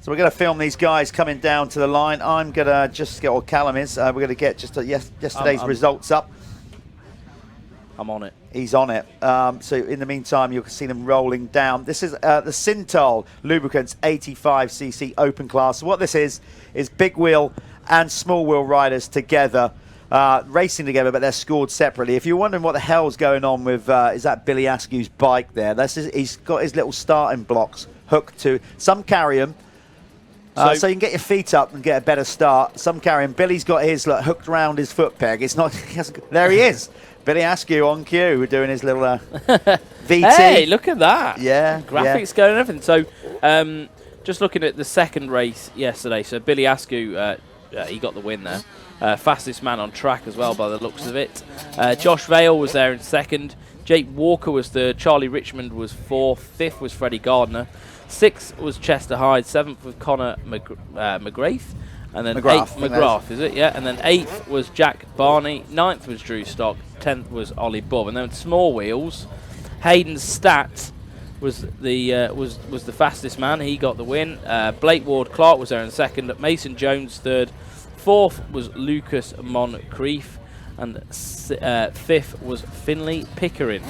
So we're going to film these guys coming down to the line. I'm going to just get, or Callum is, we're going to get just yesterday's results up. I'm on it. He's on it. So in the meantime, you can see them rolling down. This is the Synthol Lubricants 85cc Open class. So what this is big wheel and small wheel riders together, racing together, but they're scored separately. If you're wondering what the hell's going on with, is that Billy Askew's bike there? He's got his little starting blocks hooked to, some carry them. So you can get your feet up and get a better start. Some carry him. Billy's got his hooked around his foot peg. It's not. There he is. Billy Askew on cue. We're doing his little VT. Hey, look at that. Yeah. Graphics going and everything. So just looking at the second race yesterday. So Billy Askew, he got the win there. Fastest man on track as well by the looks of it. Josh Vale was there in second. Jake Walker was third. Charlie Richmond was fourth. Fifth was Freddie Gardner. Sixth was Chester Hyde. Seventh was Connor McGrath. And then McGrath, is it? Yeah. And then eighth was Jack Barney. Ninth was Drew Stock. 10th was Ollie Bob. And then small wheels, Hayden Stat was the fastest man. He got the win. Blake Ward Clark was there in second. Mason Jones third. Fourth was Lucas Moncrief. And fifth was Finley Pickering.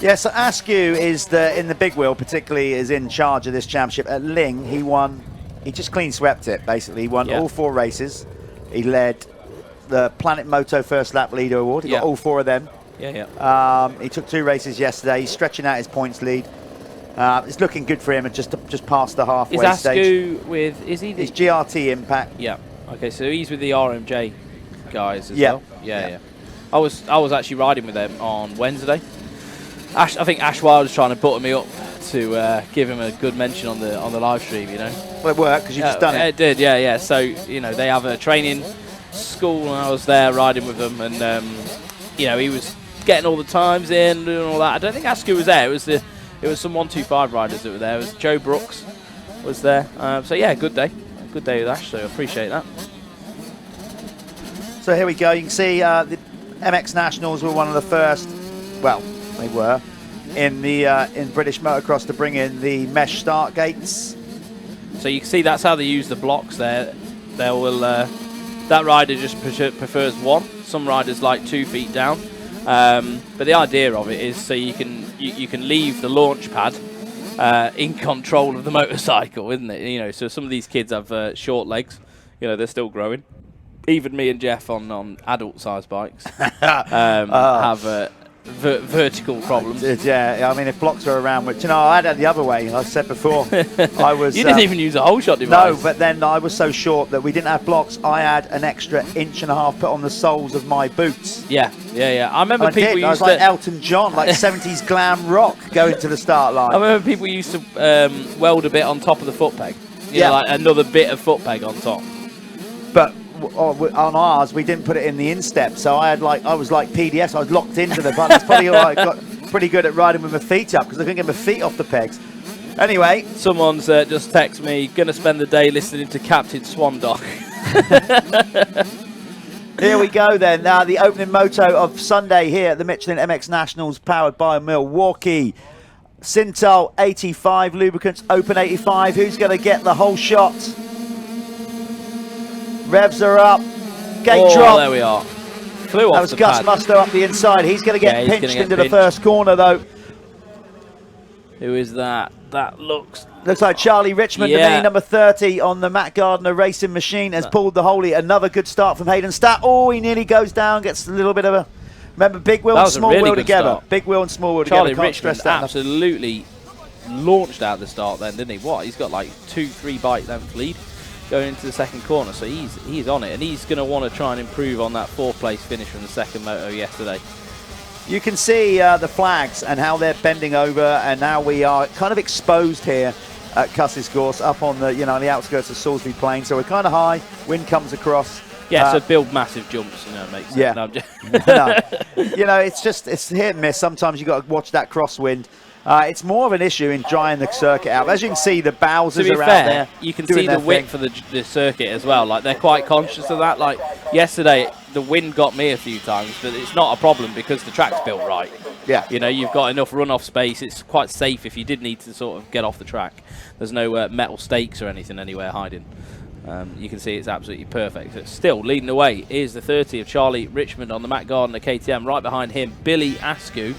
Yeah, so Askew is in the big wheel, particularly, is in charge of this championship. At Ling, he won. He just clean swept it, basically. He won all 4 races. He led the Planet Moto First Lap Leader Award. He got all 4 of them. He took 2 races yesterday. He's stretching out his points lead. It's looking good for him, and just past the halfway stage. Is Askew with? Is he? He's GRT Impact. Yeah. Okay, so he's with the RMJ guys as well. Yeah. I was actually riding with them on Wednesday. I think Ash Wild was trying to butter me up to give him a good mention on the live stream, you know. Well, it worked because you just done it. It did, yeah. So, you know, they have a training school, and I was there riding with them, and you know, he was getting all the times in, doing all that. I don't think Askew was there. It was some 125 riders that were there. It was Joe Brooks was there. So yeah, good day with Ash. So I appreciate that. So here we go. You can see the MX Nationals were one of the first. Well, they were in British motocross to bring in the mesh start gates. So you can see that's how they use the blocks there. They will that rider just prefers 1. Some riders like 2 feet down. But the idea of it is so you can leave the launch pad in control of the motorcycle, isn't it? You know, so some of these kids have short legs. You know, they're still growing. Even me and Jeff on adult-sized bikes have vertical problems. Yeah, I mean, if blocks were around, which, you know, I had it the other way. Like I said before, I was. You didn't even use a whole shot device. No, but then I was so short that we didn't have blocks. I had an extra 1.5 inches put on the soles of my boots. Yeah. I remember people used I was like Elton John, like 70s glam rock, going to the start line. I remember people used to weld a bit on top of the foot peg. You know, like another bit of foot peg on top. But on ours, we didn't put it in the instep, so I was like PDS. I was locked into the bike. That's probably why I got pretty good at riding with my feet up, because I couldn't get my feet off the pegs. Anyway, someone's just texted me, gonna spend the day listening to Captain Swan Dog. Here we go then. Now the opening moto of Sunday here at the Michelin MX Nationals, powered by Milwaukee. Synthol 85 Lubricants Open 85. Who's going to get the whole shot? Revs are up. Gate drop. There we are. Flew off. That was Gus Musto up the inside. He's going to get pinched into the first corner, though. Who is that? That looks like Charlie Richmond, to me, number 30 on the Matt Gardner racing machine, has pulled the holy. Another good start from Hayden Stat. Oh, he nearly goes down, gets a little bit of a. Remember, big wheel and small wheel together. Big wheel and small wheel together. Charlie Richmond absolutely launched out the start then, didn't he? What? He's got like 2-3 bike length lead going into the second corner, so he's on it, and he's going to want to try and improve on that 4th place finish from the second moto yesterday. You can see the flags and how they're bending over, and now we are kind of exposed here at Cusses Gorse, up on the the outskirts of Salisbury Plain. So we're kind of high. Wind comes across. Yeah, so build massive jumps, makes sense. Yeah. No, no. It's hit and miss. Sometimes you got to watch that crosswind. It's more of an issue in drying the circuit out. As you can see, the Bowsers are out there. You can see the width for the circuit as well. Like, they're quite conscious of that. Like yesterday, the wind got me a few times, but it's not a problem because the track's built right. Yeah. You know, you've got enough runoff space. It's quite safe if you did need to sort of get off the track. There's no metal stakes or anything anywhere hiding. You can see it's absolutely perfect. So still leading the way is the 30 of Charlie Richmond on the Matt Gardner KTM. Right behind him, Billy Askew.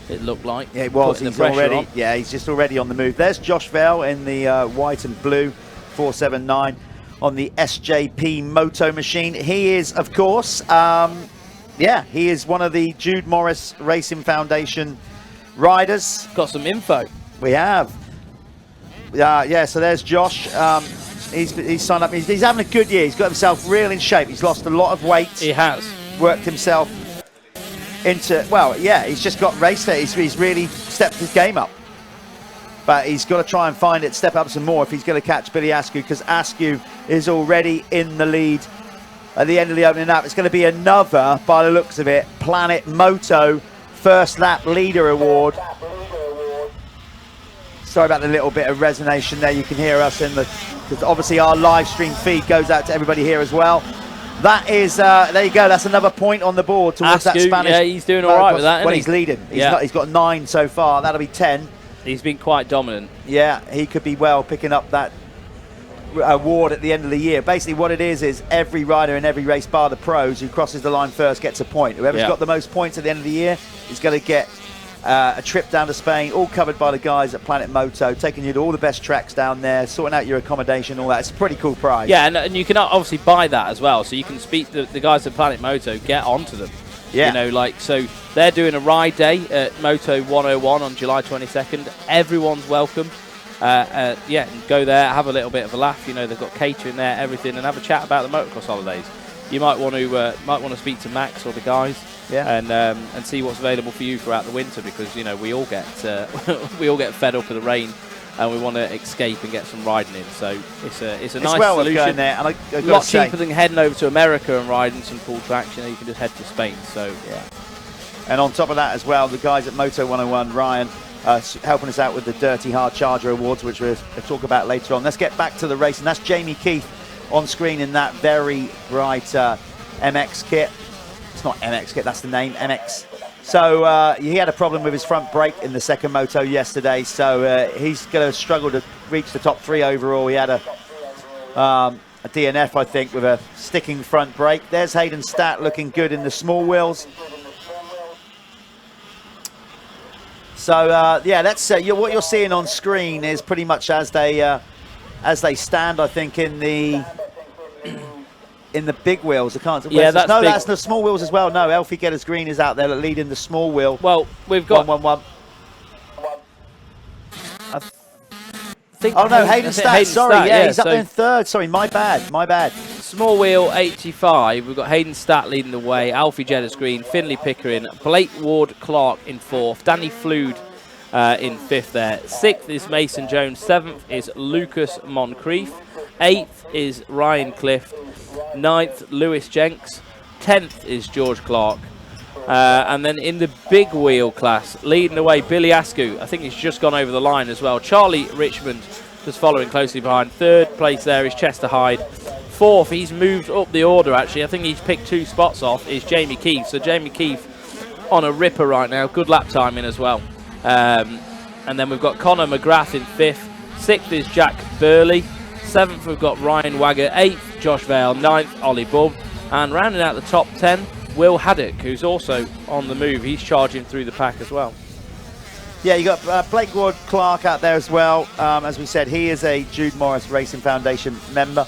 It looked like. Yeah, it was. He's already. On. Yeah, he's just already on the move. There's Josh Vale in the white and blue 479 on the SJP Moto machine. He is, of course, yeah, he is one of the Jude Morris Racing Foundation riders. Got some info. We have. Yeah, so there's Josh. He's signed up. He's having a good year. He's got himself real in shape. He's lost a lot of weight. He has. Worked himself into, well, yeah, he's just got race there. He's really stepped his game up. But he's got to try and find it, step up some more if he's going to catch Billy Askew, because Askew is already in the lead at the end of the opening lap. It's going to be another, by the looks of it, Planet Moto First Lap Leader Award. Sorry about the little bit of resonation there. You can hear us in the, because obviously our live stream feed goes out to everybody here as well. That is, there you go. That's another point on the board towards Askew, that Spanish. Yeah, he's doing all right with that. Well, he's leading. He's got 9 so far. That'll be 10. He's been quite dominant. Yeah, he could be well picking up that award at the end of the year. Basically what it is every rider in every race bar the pros who crosses the line first gets a point. Whoever's got the most points at the end of the year is going to get a trip down to Spain, all covered by the guys at Planet Moto, taking you to all the best tracks down there, sorting out your accommodation, all that. It's a pretty cool prize. Yeah, and you can obviously buy that as well, so you can speak to the guys at Planet Moto, get onto them. Yeah. You know, like, so they're doing a ride day at Moto 101 on July 22nd. Everyone's welcome. Yeah, and go there, have a little bit of a laugh. You know, they've got catering there, everything, and have a chat about the motocross holidays. You might want to speak to Max or the guys, and see what's available for you throughout the winter, because you know we all get we all get fed up of the rain, and we want to escape and get some riding in. So it's a nice solution. Going there, and a lot cheaper than heading over to America and riding some cool tracks. You know, you can just head to Spain. So yeah. And on top of that as well, the guys at Moto 101, Ryan, helping us out with the Dirty Hard Charger Awards, which we'll talk about later on. Let's get back to the race, and that's Jamie Keith on screen in that very bright MX kit. It's not MX kit, that's the name, MX. So he had a problem with his front brake in the second moto yesterday, so he's going to struggle to reach the top 3 overall. He had a DNF, I think, with a sticking front brake. There's Hayden Statt looking good in the small wheels. So yeah, that's what you're seeing on screen is pretty much as they stand, I think, in the big wheels. I can't. Yeah, that's the small wheels as well. No, Elfie Getters Green is out there leading the small wheel. Well, we've got 1-1-1. Oh no, Hayden Statt. Sorry, yeah, he's up there in third. Sorry, my bad. Small wheel 85. We've got Hayden Statt leading the way. Alfie Getters Green, Finley Pickering, Blake Ward Clark in 4th, Danny Flood in 5th there. 6th is Mason Jones. 7th is Lucas Moncrief. 8th is Ryan Clift. 9th, Lewis Jenks. 10th is George Clark. And then in the big wheel class, leading the way, Billy Askew. I think he's just gone over the line as well. Charlie Richmond just following closely behind. 3rd place there is Chester Hyde. 4th, he's moved up the order actually. I think he's picked 2 spots off, is Jamie Keith. So Jamie Keith on a ripper right now. Good lap timing as well. And then we've got Connor McGrath in 5th. 6th is Jack Burley. 7th we've got Ryan Wagger. 8th Josh Vale. 9th Ollie Bubb. And rounding out the top 10, Will Haddock, who's also on the move. He's charging through the pack as well. Yeah, you got Blake Ward Clark out there as well. As we said, he is a Jude Morris Racing Foundation member.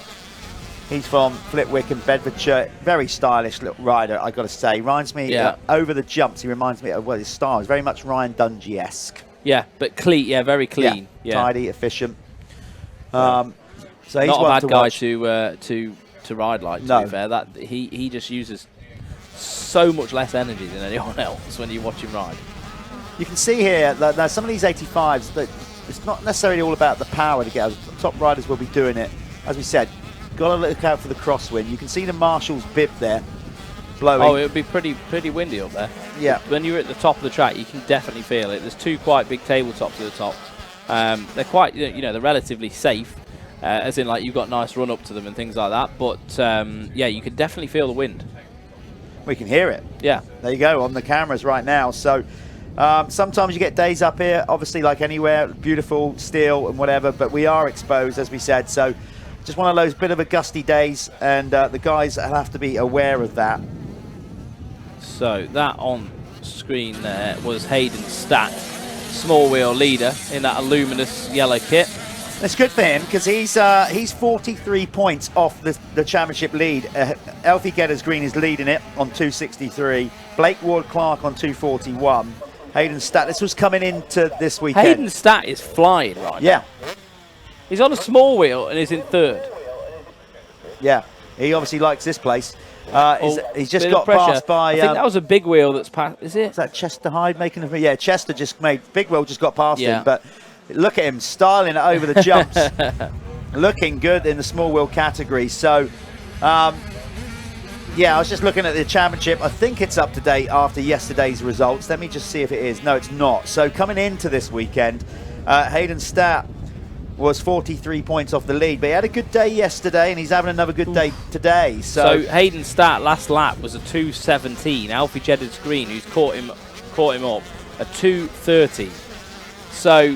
He's from Flitwick and Bedfordshire. Very stylish little rider, I got to say. Reminds me, over the jumps, he reminds me of, well, his style is very much Ryan Dungey-esque. Yeah, but clean, very clean. Yeah, tidy, efficient. So he's not a bad guy watch. To ride like, to be fair. That he just uses so much less energy than anyone else when you watch him ride. You can see here that some of these 85s, that it's not necessarily all about the power to get out. Top riders will be doing it. As we said, got to look out for the crosswind. You can see the Marshall's bib there blowing. Oh, it would be pretty windy up there. Yeah. When you're at the top of the track, you can definitely feel it. There's 2 quite big tabletops at the top. They're quite, they're relatively safe, as in like you've got nice run up to them and things like that. But yeah, you can definitely feel the wind. We can hear it. Yeah. There you go, on the cameras right now. So sometimes you get days up here, obviously like anywhere, beautiful, steel and whatever, but we are exposed, as we said. So just one of those bit of a gusty days, and the guys have to be aware of that. So that on screen there was Hayden Statt, small wheel leader in that luminous yellow kit. It's good for him because he's 43 points off the championship lead. Alfie Geddes Green is leading it on 263. Blake Ward-Clark on 241. Hayden Statt, this was coming into this weekend. Hayden Statt is flying right now. He's on a small wheel and is in third. Yeah, he obviously likes this place. He's just got pressure. passed by... I think that was a big wheel that's passed, is it? Is that Chester Hyde making a... Yeah, Chester just made... Big Wheel just got past him, but look at him styling it over the jumps. Looking good in the small wheel category. So, yeah, I was just looking at the championship. I think it's up to date after yesterday's results. Let me just see if it is. No, it's not. So coming into this weekend, Hayden Statt was 43 points off the lead, but he had a good day yesterday and he's having another good day today. So Hayden Statt last lap was a 2:17. Alfie Geddes Green, who's caught him up, a 2:30. So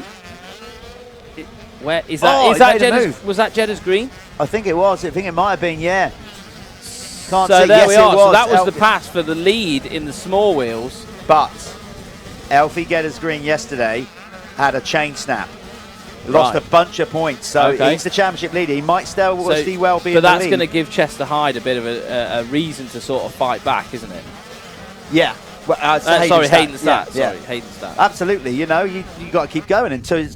where is that? Was that Geddes Green? I think it was. I think it might have been. Yeah. Can't so see. there Yes, we are. It was. So that was the pass for the lead in the small wheels. But Alfie Geddes Green yesterday had a chain snap. Lost a bunch of points, so he's the championship leader. He might still well be in the lead. But that's going to give Chester Hyde a bit of a reason to sort of fight back, isn't it? Yeah. Well, Hayden Statt. Yeah, Sorry, Hayden Statt. Absolutely. You know, you got to keep going until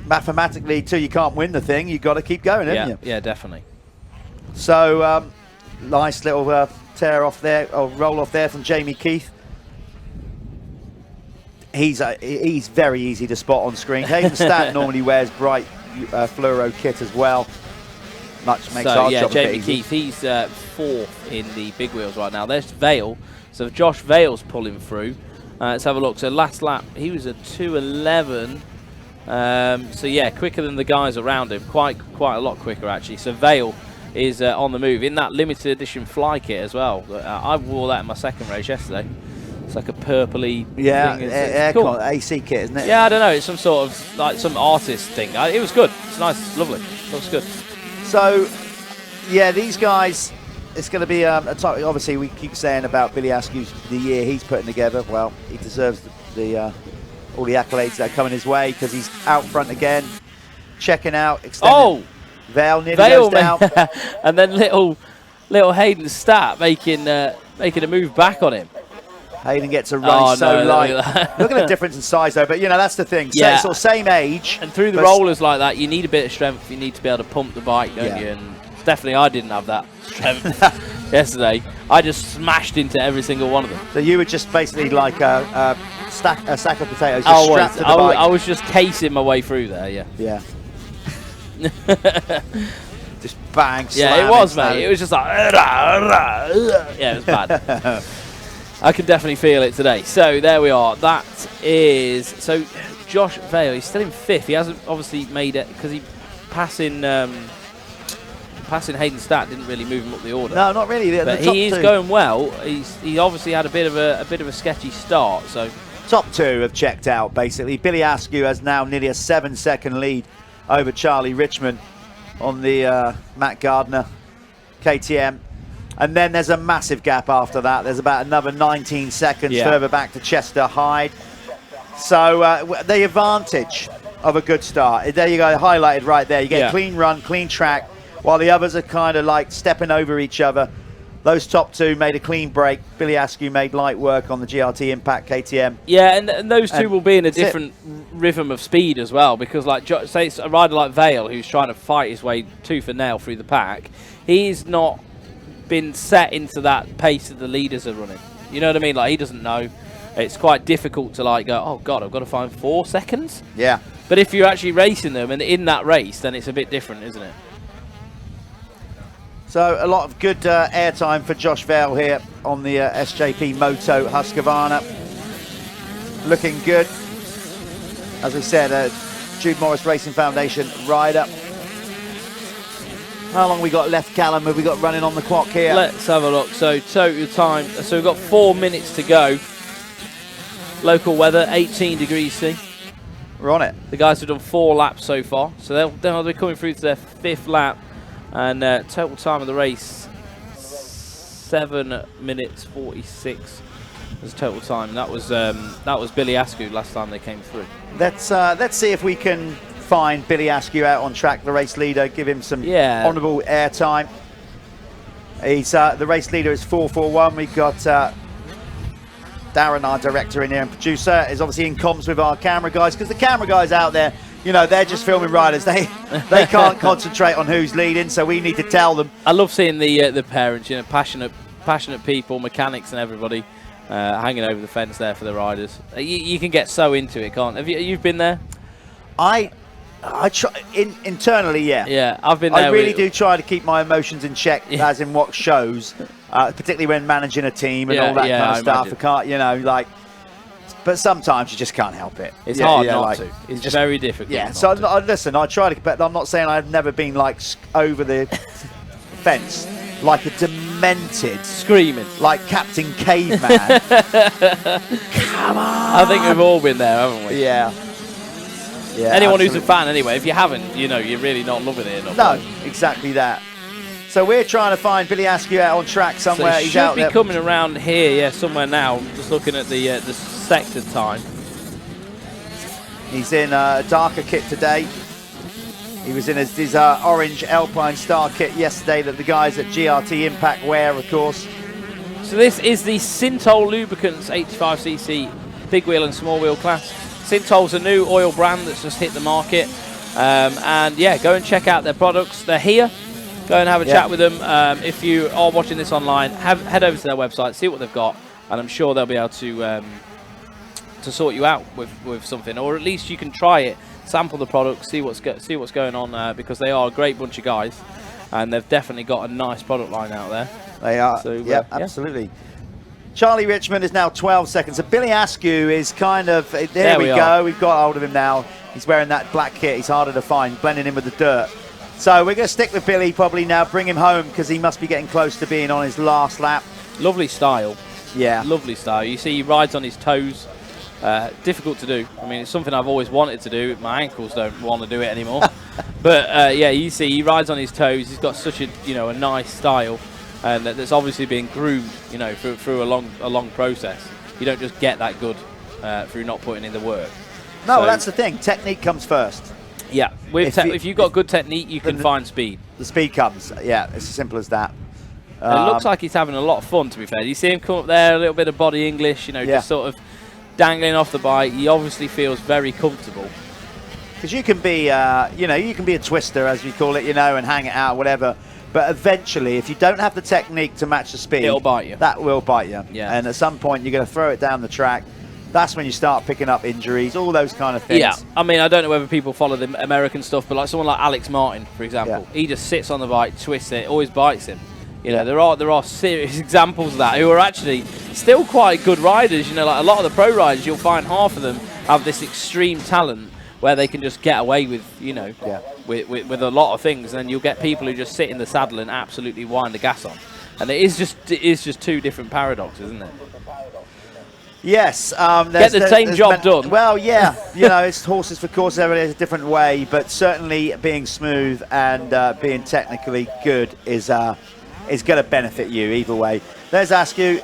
mathematically, till you can't win the thing. You got to keep going, haven't you? Yeah, definitely. So nice little tear off there, or roll off there from Jamie Keith. He's very easy to spot on screen. Hayden Statt normally wears bright fluoro kit as well. Much makes our job Jamie a bit easy. Keith, he's fourth in the big wheels right now. There's Vale. So Josh Vale's pulling through. Let's have a look. So last lap, he was a 2:11. So yeah, quicker than the guys around him. Quite a lot quicker actually. So Vale is on the move in that limited edition fly kit as well. I wore that in my second race yesterday. It's like a purpley thing. It's cool. AC kit, isn't it? Yeah, I don't know. It's some sort of like some artist thing. It was good. It's nice. It's lovely. Looks good. So, yeah, these guys, it's going to be obviously we keep saying about Billy Askew's the year he's putting together. Well, he deserves all the accolades that are coming his way because he's out front again, checking out. Vale nearly goes down. And then little Hayden Statt making a move back on him. Hayden gets a run light. Look at the difference in size, though. But, you know, that's the thing. Yeah. Sort of same age. And through the rollers like that, you need a bit of strength. You need to be able to pump the bike, don't you? And definitely I didn't have that strength yesterday. I just smashed into every single one of them. So you were just basically like a sack of potatoes just strapped to the bike. I was just casing my way through there, yeah. Yeah. Just bang, yeah, it was, mate. It was just like, yeah, it was bad. I can definitely feel it today. So there we are. That is so. Josh Vale, he's still in fifth. He hasn't obviously made it because he passing Hayden Statt didn't really move him up the order. No, not really. But he is going well. He obviously had a bit of a sketchy start. So top two have checked out basically. Billy Askew has now nearly a 7-second lead over Charlie Richmond on the Matt Gardner KTM. And then there's a massive gap after that. There's about another 19 seconds further back to Chester Hyde. So the advantage of a good start. There you go, highlighted right there. You get a clean run, clean track, while the others are kind of like stepping over each other. Those top two made a clean break. Billy Askew made light work on the GRT Impact KTM. Yeah, and those two will be in a different rhythm of speed as well, because like say it's a rider like Vale who's trying to fight his way tooth and nail through the pack. He's not been set into that pace that the leaders are running. You know what I mean? Like, he doesn't know. It's quite difficult to like go, oh God, I've got to find 4 seconds. Yeah. But if you're actually racing them and in that race, then it's a bit different, isn't it? So a lot of good airtime for Josh Vale here on the SJP Moto Husqvarna. Looking good. As we said, Jude Morris Racing Foundation rider. How long we got left, Callum? Have we got running on the clock here? Let's have a look. So total time. So we've got 4 minutes to go. Local weather, 18 degrees C. We're on it. The guys have done 4 laps so far. So they'll be coming through to their 5th lap. And total time of the race, 7 minutes 46 was total time. That was Billy Askew last time they came through. Let's see if we can find Billy Askew out on track, the race leader. Give him some honourable airtime. He's the race leader is 441. We've got Darren, our director in here and producer, is obviously in comms with our camera guys, because the camera guys out there, you know, they're just filming riders. They can't concentrate on who's leading, so we need to tell them. I love seeing the parents, you know, passionate people, mechanics and everybody hanging over the fence there for the riders. You can get so into it, can't you? You've been there? I try internally, yeah. Yeah, I've been there. I really do try to keep my emotions in check, as in what shows, particularly when managing a team and all that kind of stuff. I can't, you know, like. But sometimes you just can't help it. It's hard not to. It's just very difficult. Yeah. So listen, I try to. But I'm not saying I've never been like over the fence like a demented screaming like Captain Caveman. Come on! I think we've all been there, haven't we? Yeah. Yeah. Anyone who's a fan, anyway. If you haven't, you know, you're really not loving it enough. No, exactly that. So we're trying to find Billy Askew out on track somewhere. So he should be coming around here, yeah, somewhere now. Just looking at the sector time. He's in a darker kit today. He was in his orange Alpine Star kit yesterday that the guys at GRT Impact wear, of course. So this is the Sintol Lubricants 85cc big wheel and small wheel class. Sintol's a new oil brand that's just hit the market. And yeah, go and check out their products. They're here. Go and have a chat with them. If you are watching this online, head over to their website, see what they've got, and I'm sure they'll be able to sort you out with something, or at least you can try it, sample the product, see what's going on, because they are a great bunch of guys, and they've definitely got a nice product line out there. They are. So, yeah, absolutely. Charlie Richmond is now 12 seconds. So Billy Askew is kind of there. We go. We've got hold of him now. He's wearing that black kit. He's harder to find, blending in with the dirt. So we're going to stick with Billy probably now, bring him home, because he must be getting close to being on his last lap. Lovely style. Yeah. Lovely style. You see he rides on his toes. Difficult to do. I mean, it's something I've always wanted to do. My ankles don't want to do it anymore. But yeah, you see he rides on his toes. He's got such a, you know, a nice style, and that's obviously been groomed, you know, through a long process. You don't just get that good through not putting in the work. No, well, that's the thing. Technique comes first. Yeah, if you've got good technique, you can find speed. The speed comes. Yeah, it's as simple as that. It looks like he's having a lot of fun, to be fair. You see him come up there, a little bit of body English, you know, just sort of dangling off the bike. He obviously feels very comfortable. Because you can be, you know, you can be a twister, as we call it, you know, and hang it out, whatever. But eventually, if you don't have the technique to match the speed, it'll bite you. That will bite you. Yeah. And at some point, you're going to throw it down the track. That's when you start picking up injuries, all those kind of things. Yeah, I mean, I don't know whether people follow the American stuff, but like someone like Alex Martin, for example, he just sits on the bike, twists it, always bites him. You know, there are serious examples of that who are actually still quite good riders. You know, like a lot of the pro riders, you'll find half of them have this extreme talent where they can just get away with, you know, with a lot of things, and then you'll get people who just sit in the saddle and absolutely wind the gas on. And it is just two different paradoxes, isn't it? Yes. Get the same job done. Well, yeah. You know, it's horses for courses, every a different way, but certainly being smooth and being technically good is going to benefit you either way. There's Askew.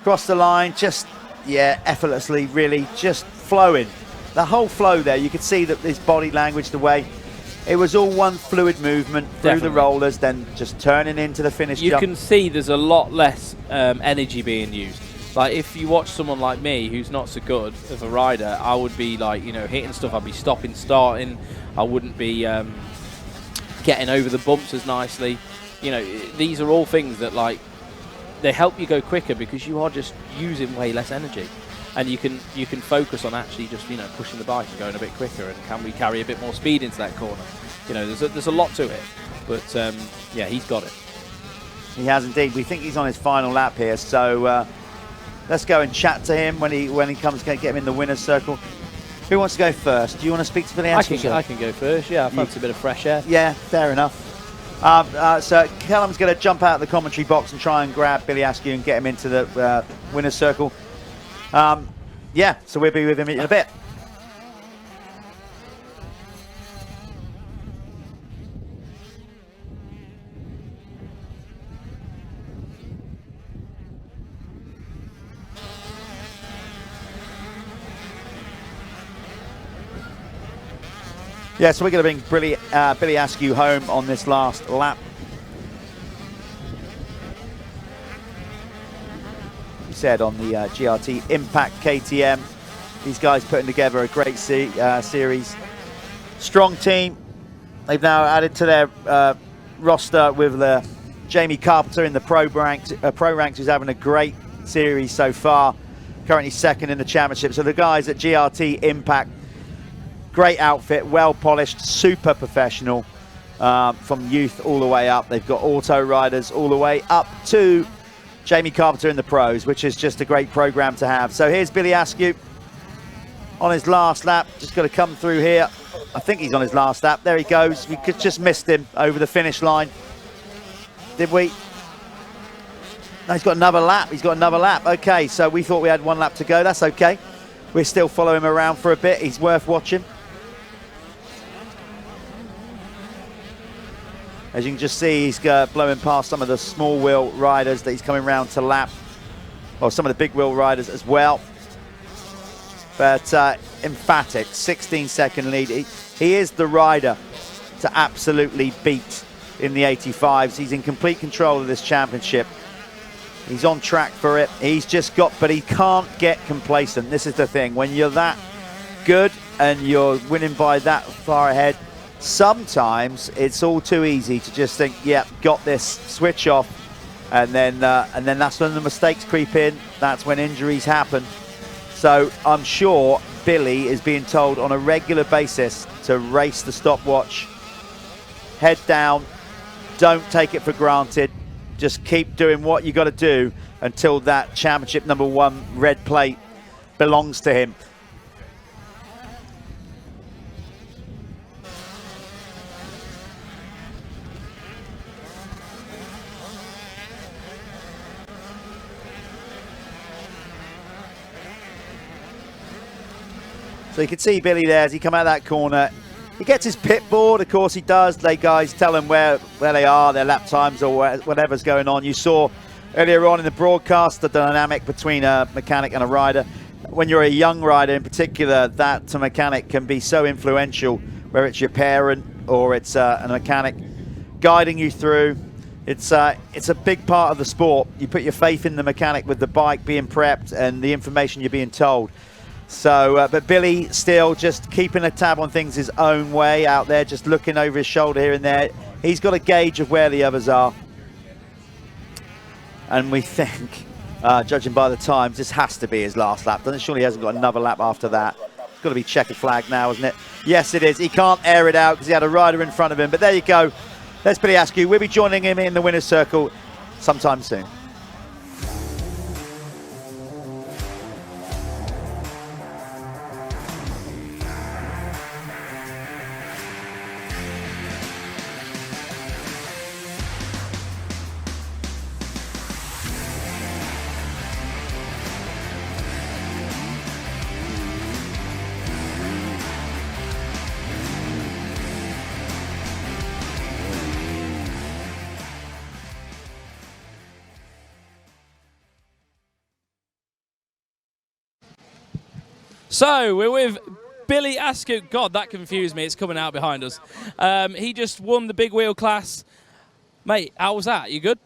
Cross the line, just, effortlessly, really, just flowing. The whole flow there, you could see that his body language, the way, it was all one fluid movement through the rollers, then just turning into the finish jump. You can see there's a lot less energy being used. Like, if you watch someone like me who's not so good of a rider, I would be like, you know, hitting stuff. I'd be stopping, starting. I wouldn't be getting over the bumps as nicely. You know, these are all things that, like, they help you go quicker because you are just using way less energy, and you can focus on actually just, you know, pushing the bike and going a bit quicker. And can we carry a bit more speed into that corner? You know, there's a lot to it, but yeah, he's got it. He has indeed. We think he's on his final lap here, so. Let's go and chat to him when he comes, get him in the winner's circle. Who wants to go first? Do you want to speak to Billy Askew? I can go first, yeah. I fancy a bit of fresh air. Yeah, fair enough. So Callum's going to jump out of the commentary box and try and grab Billy Askew and get him into the winner's circle. Yeah, so we'll be with him in a bit. Yeah, so we're going to bring Billy Askew home on this last lap. He said on the GRT Impact KTM, these guys putting together a great series. Strong team. They've now added to their roster with Jamie Carpenter in the pro ranks, who's having a great series so far. Currently second in the championship. So the guys at GRT Impact, great outfit, well polished, super professional, from youth all the way up. They've got auto riders all the way up to Jamie Carpenter in the pros, which is just a great program to have. So here's Billy Askew on his last lap. Just got to come through here. I think he's on his last lap. There he goes. We could just missed him over the finish line. Did we? No, he's got another lap. He's got another lap. Okay, so we thought we had one lap to go. That's okay. We'll still follow him around for a bit. He's worth watching. As you can just see, he's blowing past some of the small wheel riders that he's coming round to lap, or some of the big wheel riders as well. But emphatic, 16-second lead. He is the rider to absolutely beat in the 85s. He's in complete control of this championship. He's on track for it. He's just got, but he can't get complacent. This is the thing. When you're that good and you're winning by that far ahead, sometimes it's all too easy to just think, yeah, got this, switch off, and then that's when the mistakes creep in. That's when injuries happen. So I'm sure Billy is being told on a regular basis to race the stopwatch, head down, don't take it for granted, just keep doing what you got to do until that championship #1 red plate belongs to him. So you can see Billy there as he come out of that corner. He gets his pit board, of course he does. They guys tell him where they are, their lap times or whatever's going on. You saw earlier on in the broadcast the dynamic between a mechanic and a rider. When you're a young rider in particular, that mechanic can be so influential, whether it's your parent or it's a mechanic guiding you through. It's a big part of the sport. You put your faith in the mechanic with the bike being prepped and the information you're being told. So, but Billy still just keeping a tab on things his own way out there, just looking over his shoulder here and there. He's got a gauge of where the others are. And we think, judging by the times, this has to be his last lap. Surely he hasn't got another lap after that. It's got to be checkered flag now, isn't it? Yes, it is. He can't air it out because he had a rider in front of him. But there you go. There's Billy Askew. We'll be joining him in the winner's circle sometime soon. So we're with Billy Askew. God, that confused me. It's coming out behind us. He just won the big wheel class. Mate, how was that? You good?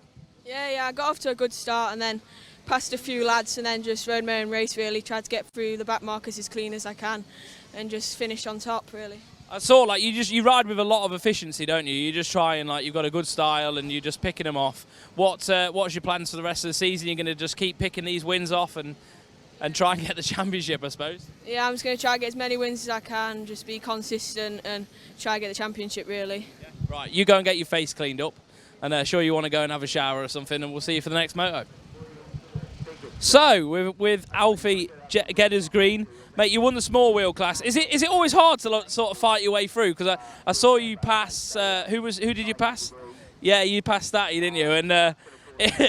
Yeah, I got off to a good start and then passed a few lads and then just rode my own race really, tried to get through the back markers as clean as I can and just finished on top really. I saw like you ride with a lot of efficiency, don't you? You just try and like you've got a good style and you're just picking them off. What's your plans for the rest of the season? You're going to just keep picking these wins off and try and get the championship, I suppose? Yeah, I'm just going to try and get as many wins as I can, just be consistent and try and get the championship, really. Yeah. Right, you go and get your face cleaned up, and sure you want to go and have a shower or something, and we'll see you for the next moto. So, we're with Alfie Geddes Green. Mate, you won the small wheel class. Is it always hard to sort of fight your way through? Because I saw you pass, who did you pass? Yeah, you passed that, didn't you? And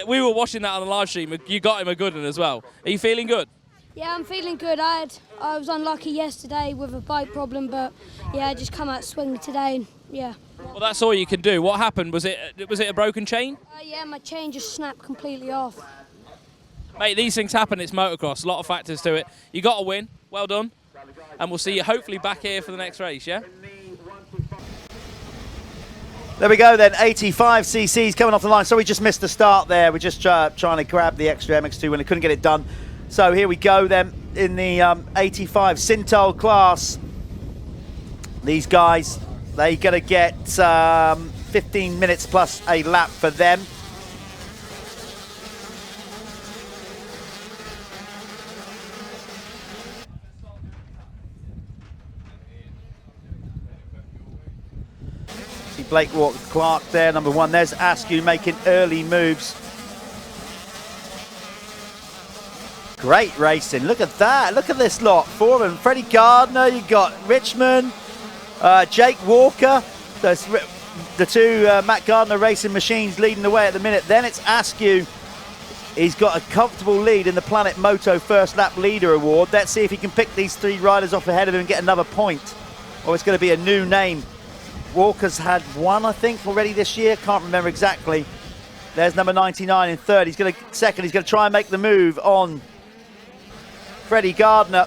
we were watching that on the live stream. You got him a good one as well. Are you feeling good? Yeah, I'm feeling good. I was unlucky yesterday with a bike problem, but yeah, I just come out swinging today, and yeah. Well, that's all you can do. What happened? Was it a broken chain? Yeah, my chain just snapped completely off. Mate, these things happen. It's motocross. A lot of factors to it. You got a win. Well done. And we'll see you hopefully back here for the next race, yeah? There we go then, 85 cc's coming off the line. So we just missed the start there. We're just trying to grab the extra MX2 when we couldn't get it done. So here we go then in the 85 Sintal class. These guys, they're going to get 15 minutes plus a lap for them. Blake Walker Clark there, number 1. There's Askew making early moves. Great racing. Look at that. Look at this lot. 4 of them. Freddie Gardner. You got Richmond, Jake Walker. The 2 Matt Gardner racing machines leading the way at the minute. Then it's Askew. He's got a comfortable lead in the Planet Moto First Lap Leader Award. Let's see if he can pick these 3 riders off ahead of him and get another point. Or it's going to be a new name. Walker's had 1, I think, already this year. Can't remember exactly. There's number 99 in 3rd. He's going to second. He's going to try and make the move on Freddie Gardner.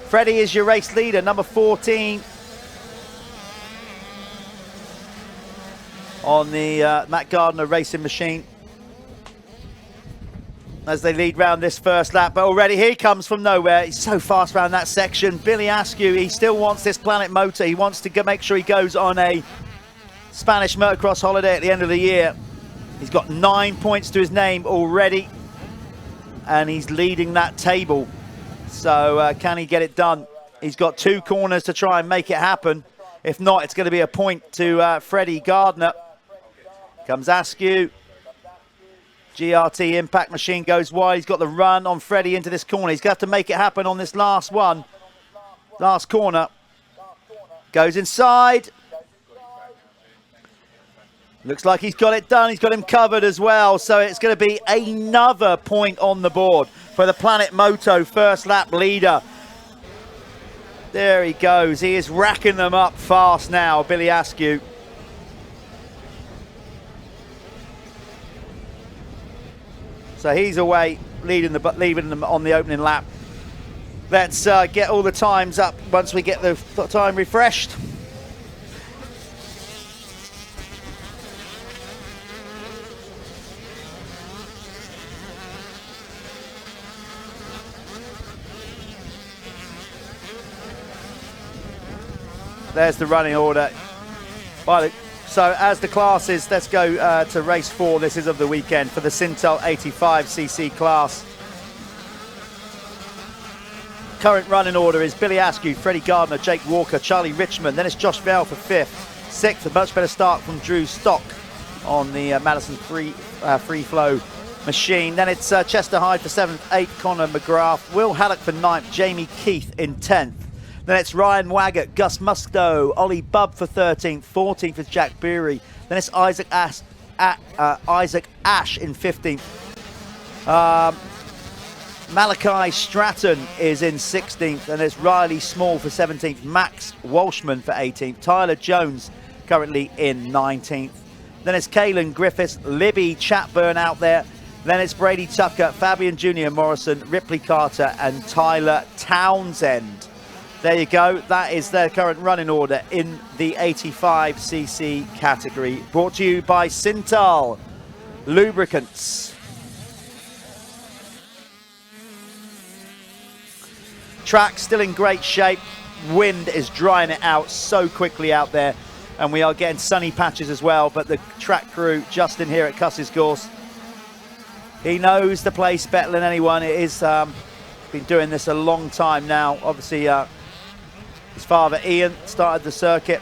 Freddie is your race leader, number 14. On the Matt Gardner racing machine. As they lead round this first lap, but already he comes from nowhere. He's so fast around that section. Billy Askew, he still wants this Planet Motor. He wants to make sure he goes on a Spanish motocross holiday at the end of the year. He's got 9 points to his name already, and he's leading that table. So can he get it done? He's got 2 corners to try and make it happen. If not, it's going to be a point to Freddie Gardner. Comes Askew. GRT impact machine goes wide. He's got the run on Freddie into this corner. He's got to make it happen on this last one. Last corner. Goes inside. Looks like he's got it done. He's got him covered as well. So it's going to be another point on the board for the Planet Moto First Lap Leader. There he goes. He is racking them up fast now, Billy Askew. So he's away, leaving them on the opening lap. Let's get all the times up once we get the time refreshed. There's the running order. So as the classes, let's go to race 4. This is of the weekend for the Sintal 85cc class. Current running order is Billy Askew, Freddie Gardner, Jake Walker, Charlie Richmond. Then it's Josh Vale for 5th. 6th, a much better start from Drew Stock on the Madison free flow machine. Then it's Chester Hyde for 7th, 8th, Connor McGrath, Will Haddock for 9th, Jamie Keith in 10th. Then it's Ryan Waggett, Gus Musto, Ollie Bubb for 13th, 14th is Jack Beery. Then it's Isaac Ash in 15th. Malachi Stratton is in 16th, and it's Riley Small for 17th, Max Walshman for 18th, Tyler Jones currently in 19th. Then it's Kaylin Griffiths, Libby Chatburn out there. Then it's Brady Tucker, Fabian Jr. Morrison, Ripley Carter, and Tyler Townsend. There you go. That is their current running order in the 85cc category. Brought to you by Sintal Lubricants. Track still in great shape. Wind is drying it out so quickly out there. And we are getting sunny patches as well. But the track crew, Justin here at Cusses Gorse, he knows the place better than anyone. It is been doing this a long time now. Obviously, his father Ian started the circuit,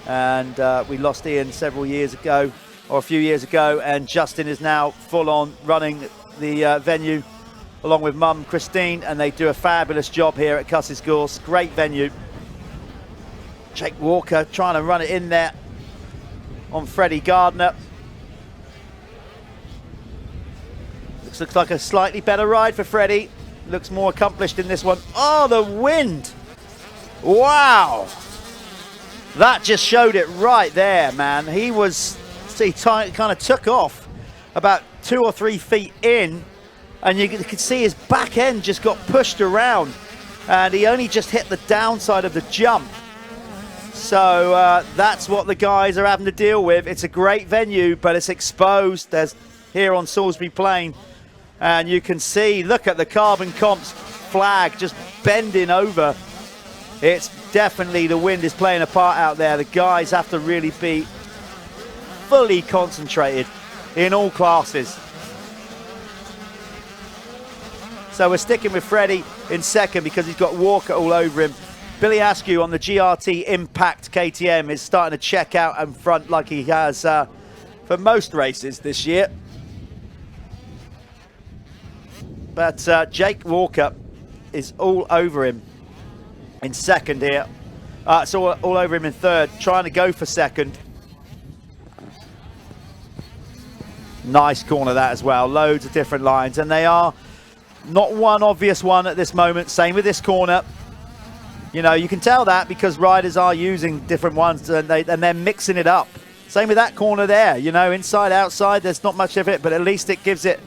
and we lost Ian several years ago, or a few years ago, and Justin is now full on running the venue along with mum Christine, and they do a fabulous job here at Cusses Gorse. Great venue. Jake Walker trying to run it in there on Freddie Gardner. Looks like a slightly better ride for Freddie. Looks more accomplished in this one. Oh, the wind. Wow. That just showed it right there, man. He kind of took off about 2 or 3 feet in, and you could see his back end just got pushed around, and he only just hit the downside of the jump. So that's what the guys are having to deal with. It's a great venue, but it's exposed. There's here on Salisbury Plain, and you can see, look at the Carbon Comps flag just bending over. It's definitely, the wind is playing a part out there. The guys have to really be fully concentrated in all classes. So we're sticking with Freddie in second because he's got Walker all over him. Billy Askew on the GRT Impact KTM is starting to check out in front like he has for most races this year. But Jake Walker is all over him in second here. It's all over him in third, trying to go for second. Nice corner that as well, loads of different lines, and they are not one obvious one at this moment. Same with this corner. You know, you can tell that because riders are using different ones and they're mixing it up. Same with that corner there, you know, inside, outside, there's not much of it, but at least it gives it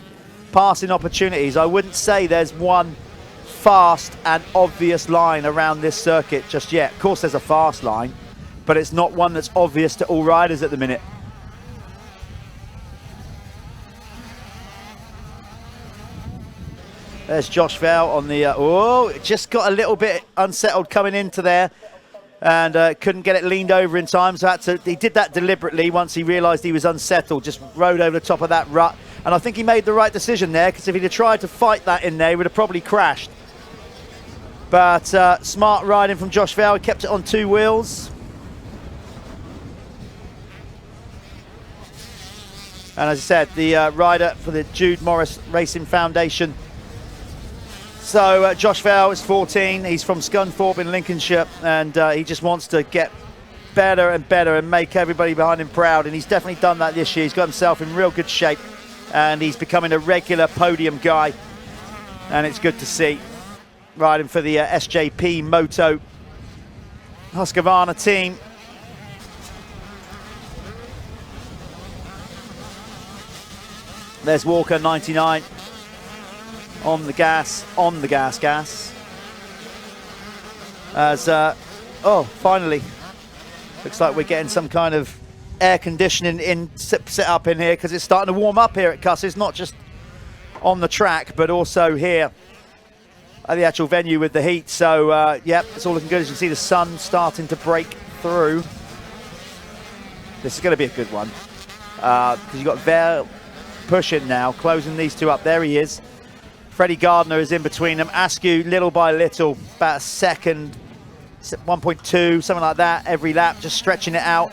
passing opportunities. I wouldn't say there's one fast and obvious line around this circuit just yet. Of course, there's a fast line, but it's not one that's obvious to all riders at the minute. There's Josh Vale on the, just got a little bit unsettled coming into there and couldn't get it leaned over in time. So he did that deliberately once he realised he was unsettled, just rode over the top of that rut. And I think he made the right decision there, because if he'd have tried to fight that in there, he would have probably crashed. But smart riding from Josh Vale, he kept it on 2 wheels. And as I said, the rider for the Jude Morris Racing Foundation. So Josh Vale is 14, he's from Scunthorpe in Lincolnshire, and he just wants to get better and better and make everybody behind him proud, and he's definitely done that this year. He's got himself in real good shape, and he's becoming a regular podium guy, and it's good to see. Riding for the SJP Moto Husqvarna team. There's Walker, 99. On the gas. As, finally, looks like we're getting some kind of air conditioning set up in here, because it's starting to warm up here at Cusses, not just on the track, but also here at the actual venue with the heat. So, yep, it's all looking good. As you can see, the sun starting to break through. This is going to be a good one, because you've got Vale pushing now, closing these two up. There he is. Freddie Gardner is in between them. Askew, little by little, about a second, 1.2, something like that, every lap, just stretching it out.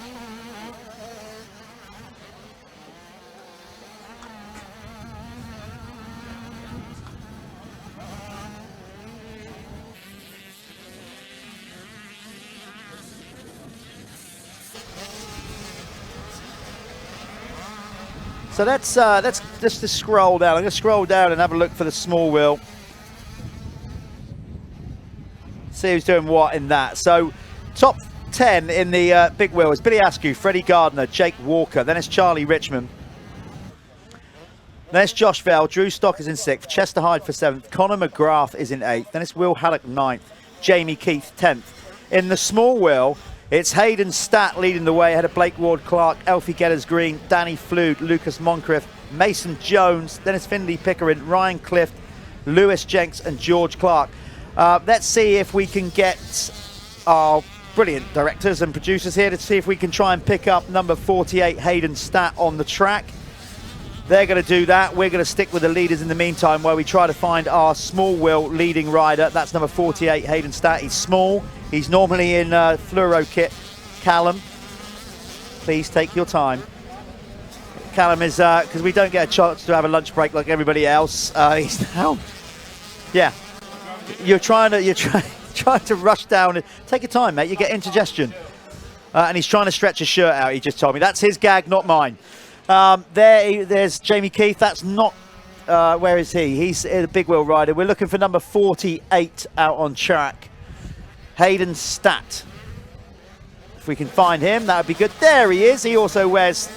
So let's just scroll down. I'm going to scroll down and have a look for the small wheel. See who's doing what in that. So top 10 in the big wheel is Billy Askew, Freddie Gardner, Jake Walker. Then it's Charlie Richmond. Then it's Josh Vale. Drew Stock is in 6th. Chester Hyde for 7th. Conor McGrath is in 8th. Then it's Will Haddock 9th. Jamie Keith 10th. In the small wheel, it's Hayden Statt leading the way ahead of Blake Ward-Clark, Elfie Getters-Green, Danny Flood, Lucas Moncrief, Mason Jones. Then it's Finley Pickering, Ryan Clift, Lewis Jenks and George Clark. Let's see if we can get our brilliant directors and producers here to see if we can try and pick up number 48, Hayden Statt, on the track. They're going to do that. We're going to stick with the leaders in the meantime, where we try to find our small wheel leading rider. That's number 48, Hayden Statt. He's small. He's normally in fluoro kit. Callum, please take your time. Callum is, because we don't get a chance to have a lunch break like everybody else. He's now, yeah. You're trying to rush down. Take your time, mate. You get indigestion. And he's trying to stretch his shirt out. He just told me that's his gag, not mine. There's Jamie Keith. That's not where is he? He's a big wheel rider. We're looking for number 48 out on track. Hayden Stat. If we can find him, that would be good. There he is. He also wears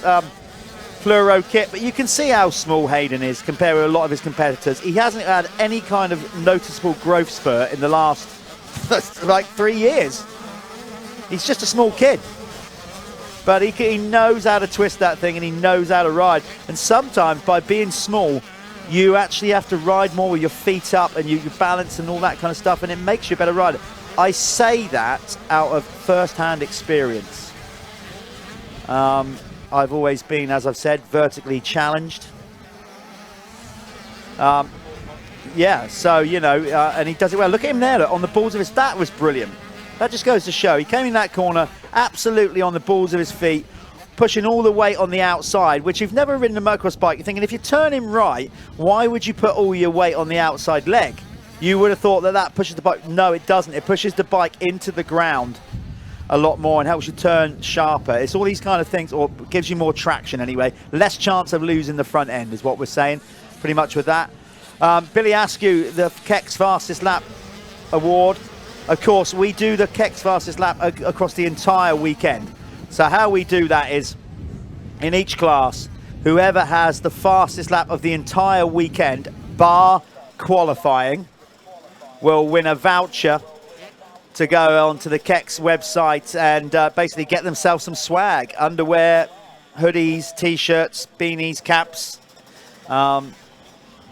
fluoro kit, but you can see how small Hayden is compared with a lot of his competitors. He hasn't had any kind of noticeable growth spurt in the last like 3 years. He's just a small kid, but he knows how to twist that thing and he knows how to ride. And sometimes by being small, you actually have to ride more with your feet up and you balance and all that kind of stuff, and it makes you a better rider. I say that out of first-hand experience. I've always been, as I've said, vertically challenged. Yeah, so, you know, and he does it well. Look at him there, look, on the balls of his... That was brilliant. That just goes to show. He came in that corner absolutely on the balls of his feet, pushing all the weight on the outside, which you've never ridden a motocross bike. You're thinking, if you turn him right, why would you put all your weight on the outside leg? You would have thought that that pushes the bike. No, it doesn't. It pushes the bike into the ground a lot more and helps you turn sharper. It's all these kind of things, or gives you more traction anyway. Less chance of losing the front end is what we're saying, pretty much with that. Billy Askew, the Keck's Fastest Lap Award. Of course, we do the Keck's Fastest Lap across the entire weekend. So how we do that is, in each class, whoever has the fastest lap of the entire weekend, bar qualifying, will win a voucher to go onto the Keck's website and basically get themselves some swag. Underwear, hoodies, T-shirts, beanies, caps.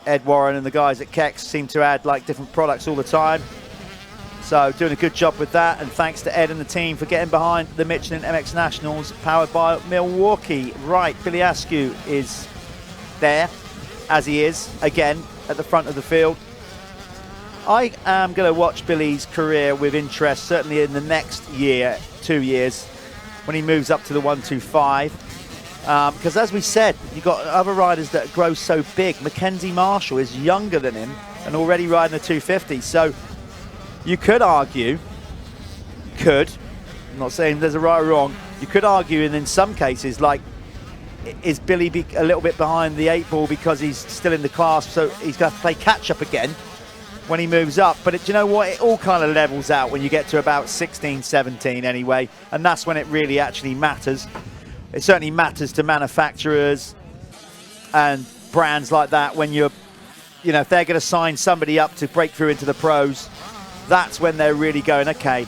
Ed Warren and the guys at Keck's seem to add like different products all the time. So doing a good job with that, and thanks to Ed and the team for getting behind the Michelin MX Nationals powered by Milwaukee. Right, Billy Askew is there, as he is, again, at the front of the field. I am going to watch Billy's career with interest, certainly in the next year, 2 years, when he moves up to the 125. Because as we said, you've got other riders that grow so big. Mackenzie Marshall is younger than him and already riding a 250. So you could argue, I'm not saying there's a right or wrong, you could argue, and in some cases, like, is Billy a little bit behind the 8 ball because he's still in the class, so he's got to play catch up again when he moves up. But do you know what? It all kind of levels out when you get to about 16, 17 anyway, and that's when it really actually matters. It certainly matters to manufacturers and brands like that when you're, you know, if they're going to sign somebody up to break through into the pros, that's when they're really going, okay,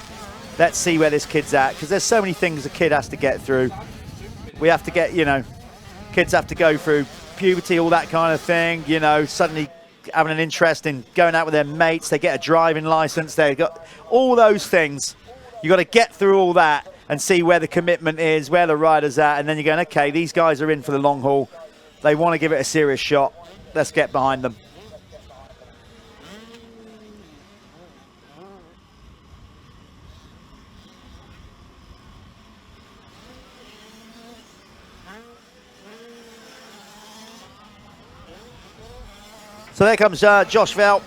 let's see where this kid's at, because there's so many things a kid has to get through. We have to get, you know, kids have to go through puberty, all that kind of thing, you know, suddenly having an interest in going out with their mates, they get a driving license, they've got all those things. You've got to get through all that and see where the commitment is, where the rider's at, and then you're going, okay, these guys are in for the long haul. They want to give it a serious shot. Let's get behind them. So there comes Josh Vell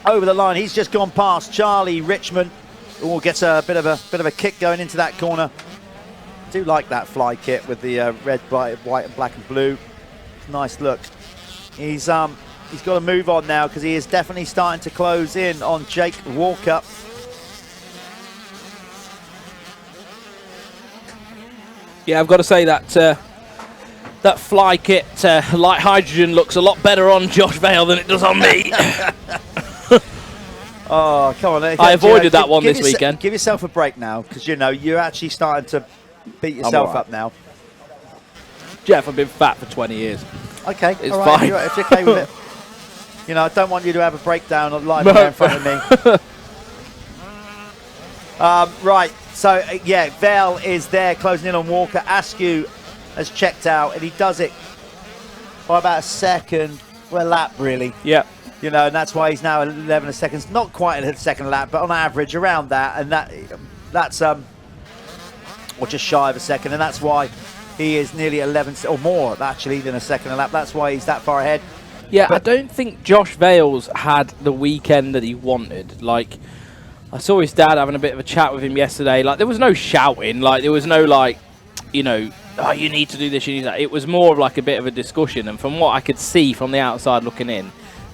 over the line. He's just gone past Charlie Richmond, who gets a bit of a kick going into that corner. I do like that fly kit with the red, white, and black and blue. Nice look. He's got to move on now because he is definitely starting to close in on Jake Walker. Yeah, I've got to say that that fly kit light hydrogen looks a lot better on Josh Vale than it does on me. Oh, come on. I avoided that one this weekend. Give yourself a break now, because, you know, you're actually starting to beat yourself up now. Jeff, I've been fat for 20 years. Okay, it's all right, fine. if you're okay with it. You know, I don't want you to have a breakdown live there in front of me. Right, so, yeah, Vale is there closing in on Walker. Askew has checked out, and he does it by about a second, well, a lap, really. Yeah. You know, and that's why he's now 11 seconds, not quite a second lap, but on average around that, and that's or just shy of a second, and that's why he is nearly 11 or more actually than a second a lap. That's why he's that far ahead. Yeah, but I don't think Josh Vales had the weekend that he wanted. Like, I saw his dad having a bit of a chat with him yesterday. Like, there was no shouting. Like, there was no, like, you know, oh, you need to do this, you need that. It was more of like a bit of a discussion, and from what I could see from the outside looking in,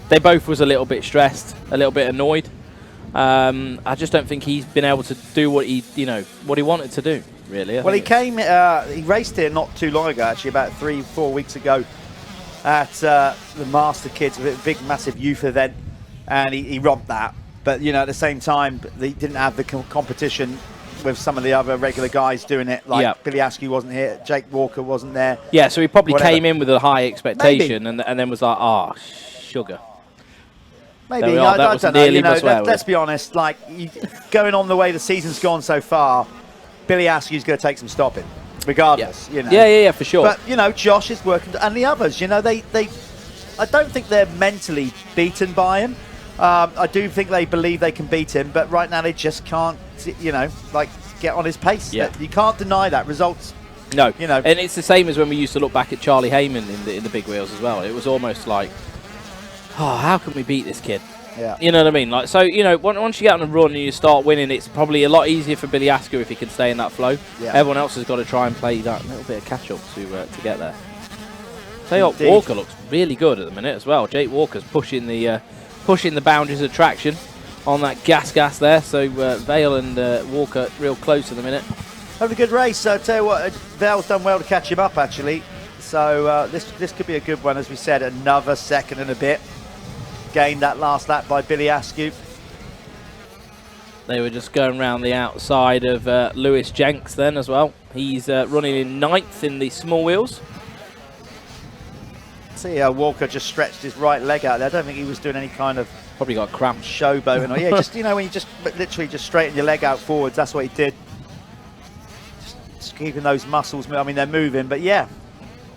they both was a little bit stressed, a little bit annoyed. I just don't think he's been able to do what he wanted to do, really. Well, he raced here not too long ago, actually, about 3-4 weeks ago at the Master Kids, a big, massive youth event, and he romped that. But, you know, at the same time, they didn't have the competition with some of the other regular guys doing it. Like Billy Askew wasn't here, Jake Walker wasn't there. Yeah, so he probably came in with a high expectation and then was like, oh, sugar. Maybe, I don't know. You know, let's be honest, like, going on the way the season's gone so far, Billy Askew's going to take some stopping, regardless. You know. Yeah, for sure. But, you know, Josh is working, and the others, you know, I don't think they're mentally beaten by him. I do think they believe they can beat him, but right now they just can't, you know, like, get on his pace. Yeah. You can't deny that. Results, no. You know. And it's the same as when we used to look back at Charlie Heyman in the big wheels as well. It was almost like, oh, how can we beat this kid? Yeah. You know what I mean? Like, so, you know, once you get on a run and you start winning, it's probably a lot easier for Billy Askew if he can stay in that flow. Yeah. Everyone else has got to try and play that little bit of catch-up to get there. Tell you what, Walker looks really good at the minute as well. Jake Walker's pushing the boundaries of traction on that gas there. So Vale and Walker real close at the minute. Having a good race. So I tell you what, Vale's done well to catch him up, actually. So this could be a good one, as we said. Another second and a bit. Gained that last lap by Billy Askew. They were just going around the outside of Lewis Jenks then as well. He's running in 9th in the small wheels. See how Walker just stretched his right leg out there. I don't think he was doing any kind of probably got cramp showboating. Or, yeah, just, you know, when you just literally just straighten your leg out forwards, that's what he did. Just keeping those muscles. I mean, they're moving, but yeah,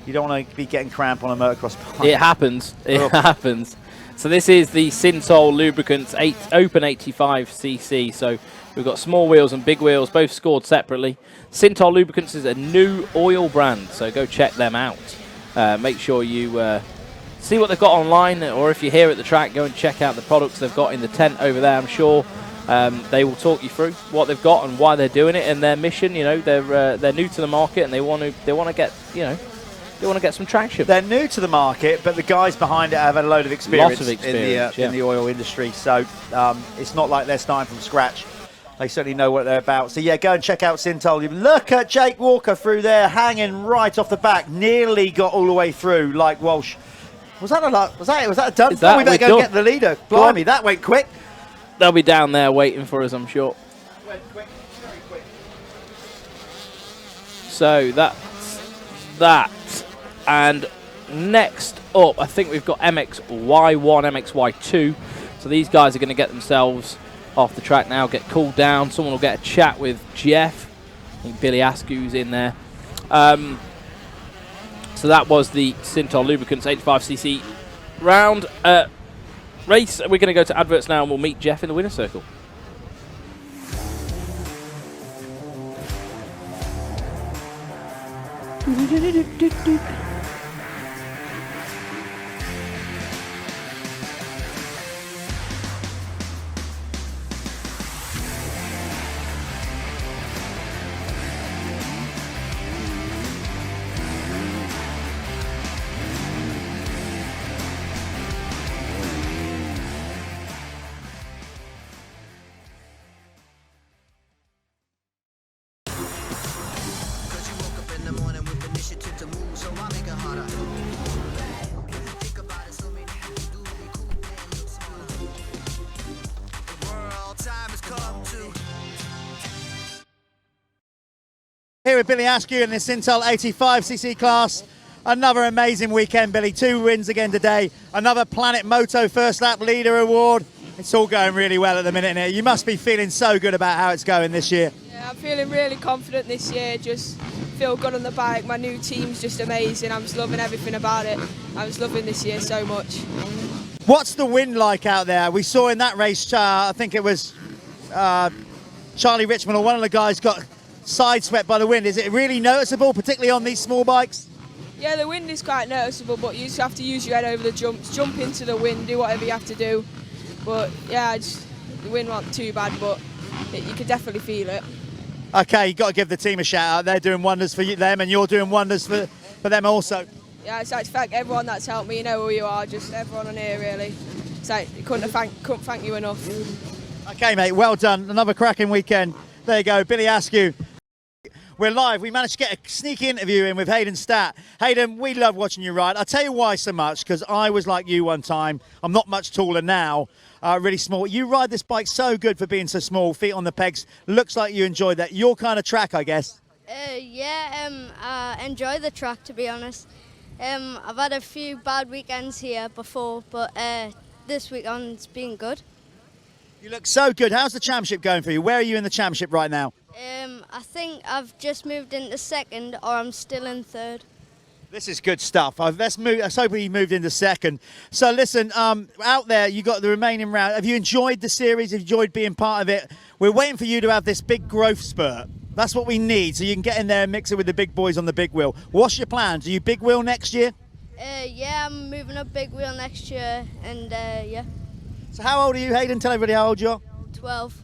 you don't want to be getting cramp on a motocross bike. It happens. It happens. So this is the Synthol Lubricants Open 85cc. So we've got small wheels and big wheels, both scored separately. Synthol Lubricants is a new oil brand, so go check them out. Make sure you see what they've got online, or if you're here at the track, go and check out the products they've got in the tent over there. I'm sure they will talk you through what they've got and why they're doing it and their mission. You know, they're new to the market and they want to get, you know, they want to get some traction. They're new to the market, but the guys behind it have had a load of experience, Lots of experience in the oil industry. So it's not like they're starting from scratch. They certainly know what they're about. So yeah, go and check out Synthol. Look at Jake Walker through there, hanging right off the back. Nearly got all the way through, like Walsh. Was that a done? We better go and get the leader. Blimey, that went quick. They'll be down there waiting for us, I'm sure. Went quick, very quick. So that's that. And next up, I think we've got MXY1, MXY2. So these guys are going to get themselves off the track now, get cooled down. Someone will get a chat with Jeff. I think Billy Askew's in there. So that was the Synthol Lubricants 85cc round race. We're going to go to adverts now and we'll meet Jeff in the winner's circle. Here with Billy Askew in the Synthol 85cc class. Another amazing weekend, Billy. 2 wins again today. Another Planet Moto First Lap Leader Award. It's all going really well at the minute here. You must be feeling so good about how it's going this year. Yeah, I'm feeling really confident this year. Just feel good on the bike. My new team's just amazing. I'm just loving everything about it. I'm just loving this year so much. What's the wind like out there? We saw in that race, I think it was Charlie Richmond or one of the guys got sideswept by the wind. Is it really noticeable, particularly on these small bikes? Yeah, the wind is quite noticeable, but you just have to use your head over the jumps, jump into the wind, do whatever you have to do. But yeah, the wind wasn't too bad, but you could definitely feel it. Okay, you've got to give the team a shout out. They're doing wonders for them, and you're doing wonders for them also. Yeah, I'd like to thank everyone that's helped me. You know who you are, just everyone on here really. So couldn't thank you enough. Okay, mate, well done. Another cracking weekend. There you go, Billy Askew. We're live. We managed to get a sneaky interview in with Hayden Statt. Hayden, we love watching you ride. I'll tell you why so much, because I was like you one time. I'm not much taller now, really small. You ride this bike so good for being so small, feet on the pegs. Looks like you enjoyed that. Your kind of track, I guess. I enjoy the track, to be honest. I've had a few bad weekends here before, but this weekend's been good. You look so good. How's the championship going for you? Where are you in the championship right now? I think I've just moved into second, or I'm still in third. This is good stuff. Let's hope he moved into second. So listen, out there, you got the remaining round. Have you enjoyed the series? Have you enjoyed being part of it? We're waiting for you to have this big growth spurt. That's what we need, so you can get in there and mix it with the big boys on the big wheel. What's your plans? Are you big wheel next year? Yeah, I'm moving up big wheel next year, and yeah. So how old are you, Hayden? Tell everybody how old you are. 12.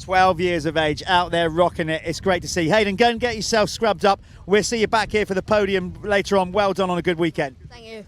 12 years of age, out there rocking it. It's great to see. Hayden, go and get yourself scrubbed up. We'll see you back here for the podium later on. Well done on a good weekend. Thank you.